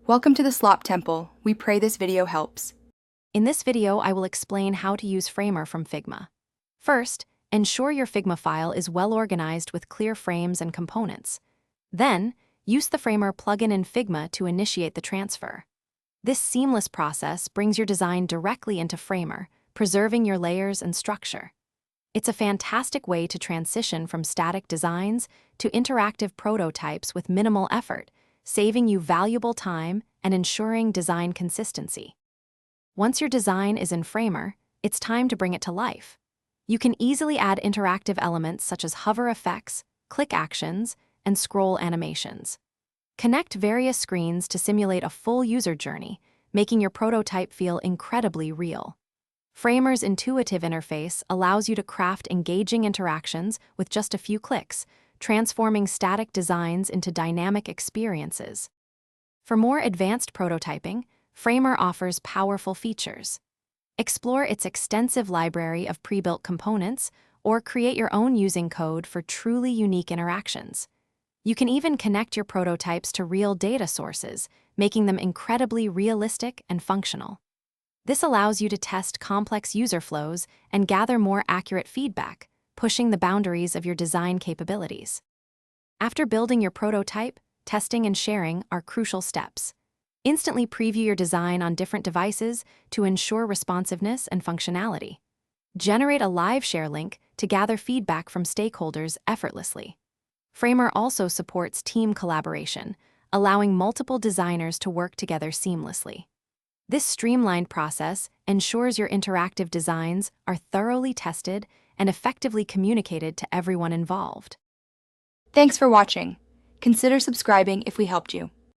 Welcome to the Slop Temple. We pray this video helps. In this video, I will explain how to use Framer from Figma. First, ensure your Figma file is well organized with clear frames and components. Then, use the Framer plugin in Figma to initiate the transfer. This seamless process brings your design directly into Framer, preserving your layers and structure. It's a fantastic way to transition from static designs to interactive prototypes with minimal effort, saving you valuable time and ensuring design consistency. Once your design is in Framer, it's time to bring it to life. You can easily add interactive elements such as hover effects, click actions, and scroll animations. Connect various screens to simulate a full user journey, making your prototype feel incredibly real. Framer's intuitive interface allows you to craft engaging interactions with just a few clicks, transforming static designs into dynamic experiences. For more advanced prototyping, Framer offers powerful features. Explore its extensive library of pre-built components or create your own using code for truly unique interactions. You can even connect your prototypes to real data sources, making them incredibly realistic and functional. This allows you to test complex user flows and gather more accurate feedback, pushing the boundaries of your design capabilities. After building your prototype, testing and sharing are crucial steps. Instantly preview your design on different devices to ensure responsiveness and functionality. Generate a live share link to gather feedback from stakeholders effortlessly. Framer also supports team collaboration, allowing multiple designers to work together seamlessly. This streamlined process ensures your interactive designs are thoroughly tested and effectively communicated to everyone involved. Thanks for watching. Consider subscribing if we helped you.